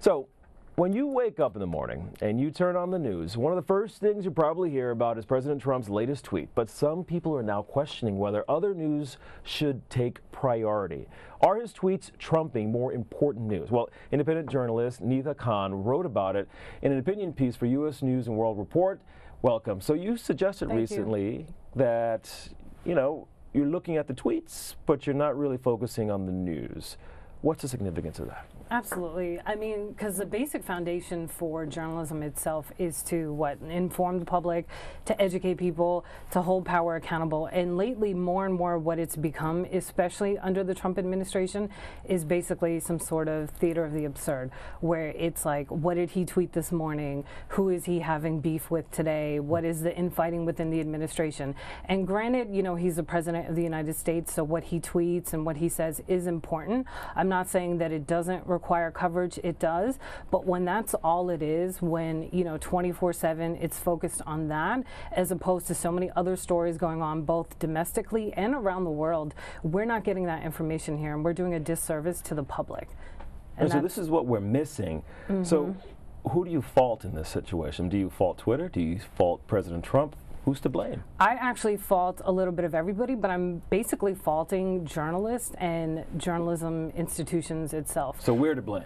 So, when you wake up in the morning and you turn on the news, one of the first things you probably hear about is President Trump's latest tweet. But some people are now questioning whether other news should take priority. Are his tweets trumping more important news? Well, independent journalist Nida Khan wrote about it in an opinion piece for U.S. News and World Report. Welcome. So you suggested recently that, you're looking at the tweets, but you're not really focusing on the news. What's the significance of that? Absolutely. I mean, because the basic foundation for journalism itself is to inform the public, to educate people, to hold power accountable. And lately, more and more what it's become, especially under the Trump administration, is basically some sort of theater of the absurd, where it's like, what did he tweet this morning? Who is he having beef with today? What is the infighting within the administration? And granted, he's the president of the United States, so what he tweets and what he says is important. I'm not saying that it doesn't require coverage, it does, but when that's all it is, when 24/7 it's focused on that as opposed to so many other stories going on both domestically and around the world, we're not getting that information here, and we're doing a disservice to the public. And so this is what we're missing. So who do you fault in this situation? Do you fault Twitter? Do you fault President Trump? Who's to blame? I actually fault a little bit of everybody, but I'm basically faulting journalists and journalism institutions itself. So we're to blame?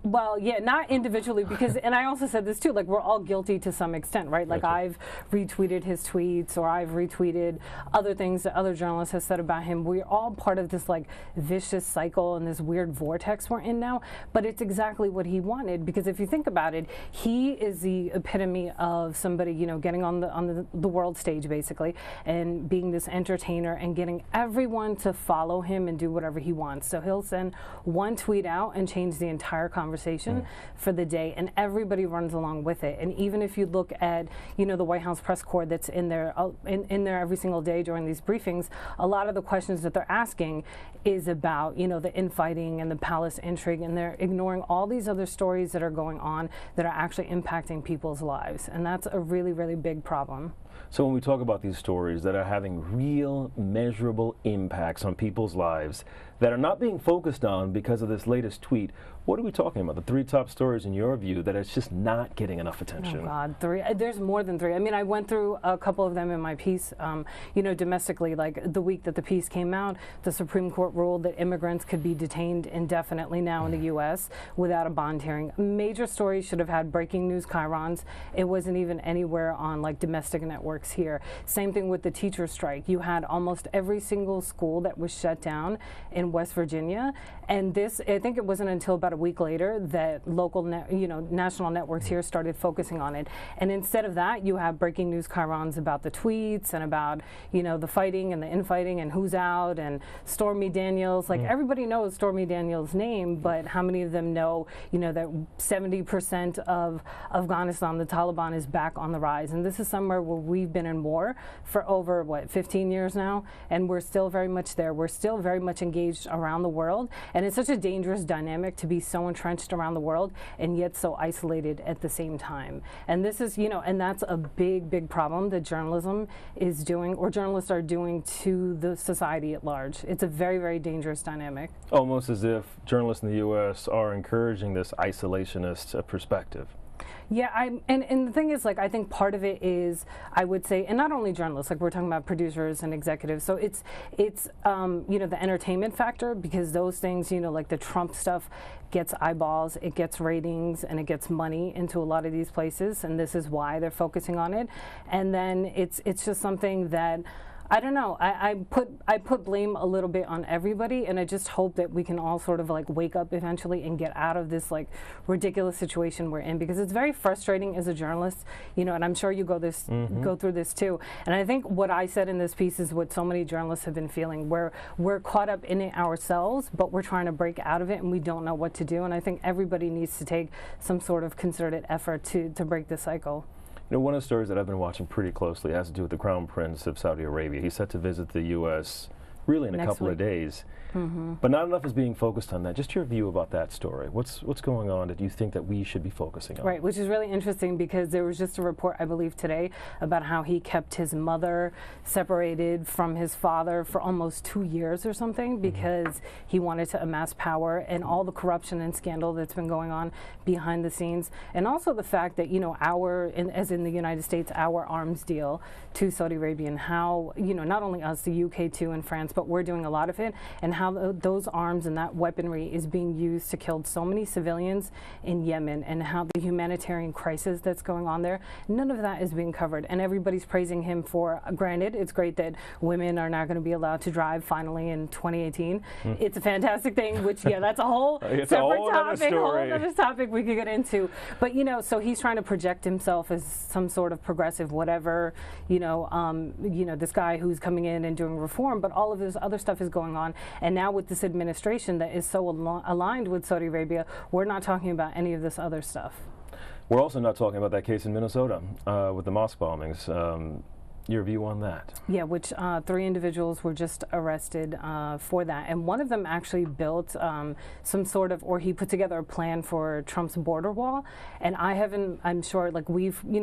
Well, yeah, not individually, because, and I also said this too, we're all guilty to some extent, right? Like, I've retweeted his tweets, or I've retweeted other things that other journalists have said about him. We're all part of this vicious cycle and this weird vortex we're in now, but it's exactly what he wanted, because if you think about it, he is the epitome of somebody, getting on the world stage basically and being this entertainer and getting everyone to follow him and do whatever he wants. So he'll send one tweet out and change the entire conversation for the day, and everybody runs along with it. And even if you look at the White House press corps that's in there in there every single day during these briefings, a lot of the questions that they're asking is about the infighting and the palace intrigue, and they're ignoring all these other stories that are going on that are actually impacting people's lives, and that's a really, really big problem. So when we talk about these stories that are having real measurable impacts on people's lives that are not being focused on because of this latest tweet, what are we talking about? The three top stories in your view that it's just not getting enough attention? Oh God, three. There's more than three. I mean, I went through a couple of them in my piece. Domestically, the week that the piece came out, the Supreme Court ruled that immigrants could be detained indefinitely now in the U.S. without a bond hearing. Major stories should have had breaking news chyrons. It wasn't even anywhere on domestic networks here. Same thing with the teacher strike. You had almost every single school that was shut down in West Virginia, and I think it wasn't until about a week later that local, national networks here started focusing on it. And instead of that, you have breaking news chyrons about the tweets and about, the fighting and the infighting and who's out and Stormy Daniels. Everybody knows Stormy Daniels' name, but how many of them know, that 70% of Afghanistan, the Taliban, is back on the rise. And this is somewhere where we've been in war for over, 15 years now, and we're still very much there. We're still very much engaged around the world, and it's such a dangerous dynamic to be so entrenched around the world and yet so isolated at the same time. And this is, and that's a big, big problem that journalism is doing, or journalists are doing, to the society at large. It's a very, very dangerous dynamic. Almost as if journalists in the U.S. are encouraging this isolationist perspective. Yeah, and the thing is, I think part of it is, I would say, and not only journalists, we're talking about producers and executives, so it's the entertainment factor, because those things, the Trump stuff gets eyeballs, it gets ratings, and it gets money into a lot of these places, and this is why they're focusing on it. And then it's just something that, I don't know. I put blame a little bit on everybody, and I just hope that we can all sort of wake up eventually and get out of this ridiculous situation we're in, because it's very frustrating as a journalist, and I'm sure you go through this too. And I think what I said in this piece is what so many journalists have been feeling, where we're caught up in it ourselves, but we're trying to break out of it and we don't know what to do. And I think everybody needs to take some sort of concerted effort to break the cycle. One of the stories that I've been watching pretty closely has to do with the Crown Prince of Saudi Arabia. He's set to visit the U.S. really in a Next couple of week. days. But not enough is being focused on that. Just your view about that story. What's going on that you think that we should be focusing on? Right, which is really interesting because there was just a report, I believe, today about how he kept his mother separated from his father for almost 2 years or something because he wanted to amass power, and all the corruption and scandal that's been going on behind the scenes. And also the fact that, you know, as in the United States, our arms deal to Saudi Arabia, and how, you know, not only us, the UK too, and France, but we're doing a lot of it, and how those arms and that weaponry is being used to kill so many civilians in Yemen, and how the humanitarian crisis that's going on there, none of that is being covered. And everybody's praising him for, granted, it's great that women are now going to be allowed to drive finally in 2018. It's a fantastic thing, which, yeah, that's a whole separate topic, a whole other topic we could get into. But, you know, so he's trying to project himself as some sort of progressive whatever, you know, this guy who's coming in and doing reform, but all of this other stuff is going on. And now with this administration that is so aligned with Saudi Arabia, we're not talking about any of this other stuff. We're also not talking about that case in Minnesota with the mosque bombings. Your view on that? Yeah, which 3 individuals were just arrested for that. And one of them actually built some sort of, or he put together a plan for Trump's border wall. And I'm sure, like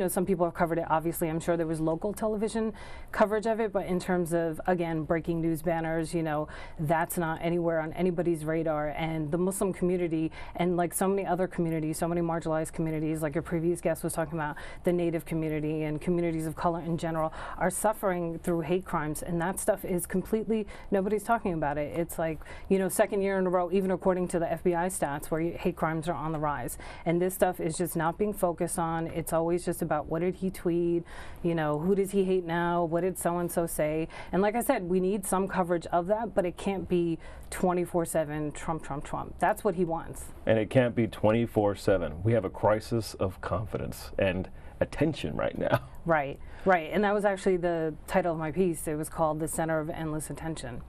some people have covered it, obviously. I'm sure there was local television coverage of it. But in terms of, again, breaking news banners, you know, that's not anywhere on anybody's radar. And the Muslim community, and like so many other communities, so many marginalized communities, like your previous guest was talking about, the Native community and communities of color in general, are suffering through hate crimes, and that stuff is completely, nobody's talking about it. It's like, you know, 2nd year in a row, even according to the FBI stats, where hate crimes are on the rise. And this stuff is just not being focused on. It's always just about, what did he tweet? You know, who does he hate now? What did so-and-so say? And like I said, we need some coverage of that, but it can't be 24/7 Trump, Trump, Trump. That's what he wants. And it can't be 24/7. We have a crisis of confidence and attention right now. Right. And that was actually the title of my piece. It was called The Center of Endless Attention.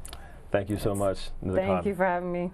Thank you so much, Nida Khan. Thank you for having me.